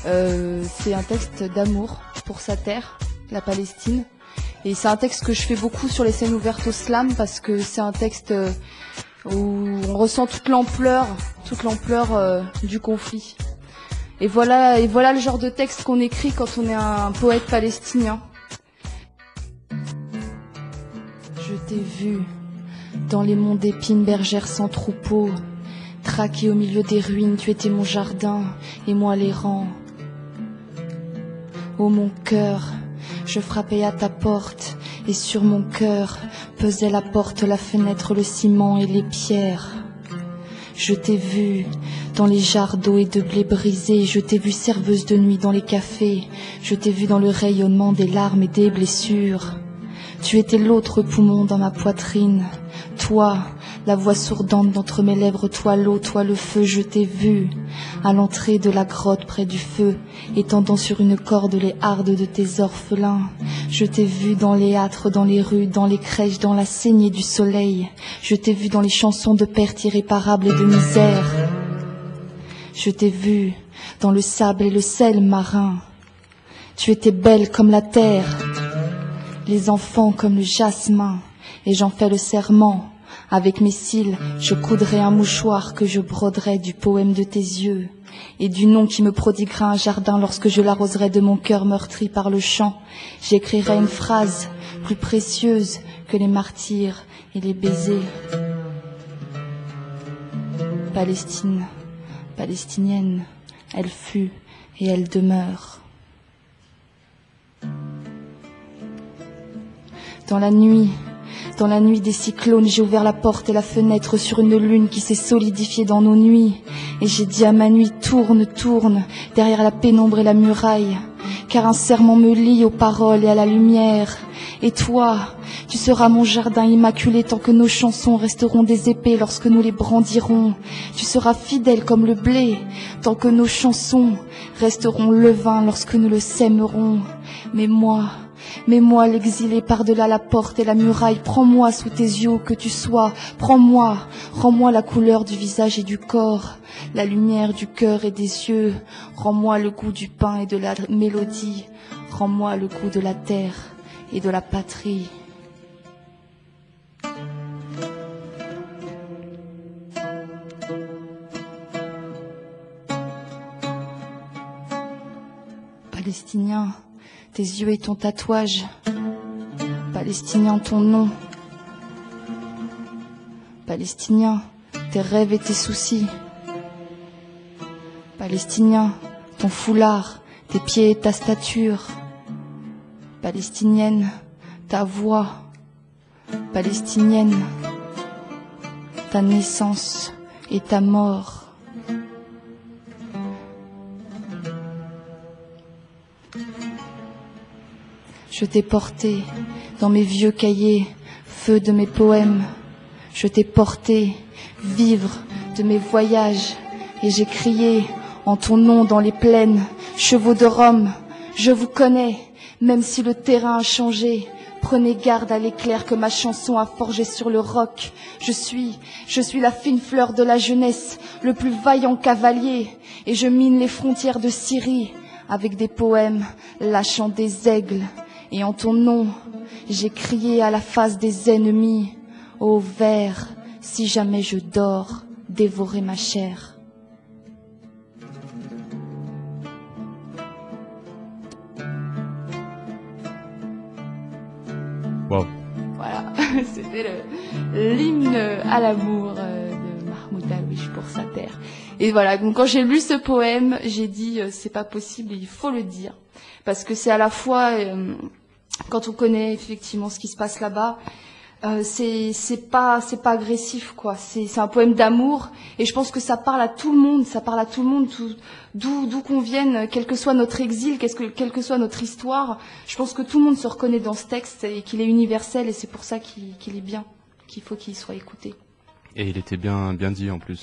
C'est un texte d'amour pour sa terre, la Palestine. Et c'est un texte que je fais beaucoup sur les scènes ouvertes au slam parce que c'est un texte où on ressent toute l'ampleur du conflit. Et voilà le genre de texte qu'on écrit quand on est un poète palestinien. Je t'ai vu dans les monts d'épines, bergère sans troupeau, traqué au milieu des ruines, tu étais mon jardin et moi l'errant. Oh mon cœur, je frappais à ta porte et sur mon cœur pesait la porte, la fenêtre, le ciment et les pierres. Je t'ai vu dans les jarres d'eau et de blé brisés, je t'ai vu serveuse de nuit dans les cafés, je t'ai vu dans le rayonnement des larmes et des blessures. Tu étais l'autre poumon dans ma poitrine, toi, la voix sourdante d'entre mes lèvres, toi l'eau, toi le feu, je t'ai vu à l'entrée de la grotte près du feu, étendant sur une corde les hardes de tes orphelins. Je t'ai vu dans les âtres, dans les rues, dans les crèches, dans la saignée du soleil. Je t'ai vu dans les chansons de perte irréparable et de misère. Je t'ai vu dans le sable et le sel marin. Tu étais belle comme la terre, les enfants comme le jasmin, et j'en fais le serment. Avec mes cils, je coudrais un mouchoir que je broderais du poème de tes yeux et du nom qui me prodiguera un jardin lorsque je l'arroserai de mon cœur meurtri par le chant. J'écrirai une phrase plus précieuse que les martyrs et les baisers. Palestine, palestinienne, elle fut et elle demeure. Dans la nuit des cyclones, j'ai ouvert la porte et la fenêtre sur une lune qui s'est solidifiée dans nos nuits. Et j'ai dit à ma nuit, tourne, tourne, derrière la pénombre et la muraille, car un serment me lie aux paroles et à la lumière. Et toi, tu seras mon jardin immaculé tant que nos chansons resteront des épées lorsque nous les brandirons. Tu seras fidèle comme le blé tant que nos chansons resteront le vin lorsque nous le sèmerons. Mais moi l'exilé par-delà la porte et la muraille, prends-moi sous tes yeux que tu sois, prends-moi, rends-moi la couleur du visage et du corps, la lumière du cœur et des yeux, rends-moi le goût du pain et de la mélodie, rends-moi le goût de la terre et de la patrie. Palestinien, tes yeux et ton tatouage, palestinien ton nom, palestinien tes rêves et tes soucis, palestinien ton foulard, tes pieds et ta stature, palestinienne ta voix, palestinienne ta naissance et ta mort. Je t'ai porté dans mes vieux cahiers, feu de mes poèmes. Je t'ai porté vivre de mes voyages et j'ai crié en ton nom dans les plaines. Chevaux de Rome, je vous connais, même si le terrain a changé. Prenez garde à l'éclair que ma chanson a forgé sur le roc. Je suis la fine fleur de la jeunesse, le plus vaillant cavalier, et je mine les frontières de Syrie avec des poèmes lâchant des aigles. Et en ton nom, j'ai crié à la face des ennemis, ô vers, si jamais je dors, dévorez ma chair. Wow. Voilà, c'était l'hymne à l'amour de Mahmoud Darwish pour sa terre. Et voilà, donc quand j'ai lu ce poème, j'ai dit c'est pas possible, il faut le dire, parce que c'est à la fois quand on connaît effectivement ce qui se passe là-bas, c'est pas agressif quoi. C'est un poème d'amour et je pense que ça parle à tout le monde, d'où qu'on vienne, quel que soit notre exil, quelle que soit notre histoire. Je pense que tout le monde se reconnaît dans ce texte et qu'il est universel et c'est pour ça qu'il est bien, qu'il faut qu'il soit écouté. Et il était bien dit en plus.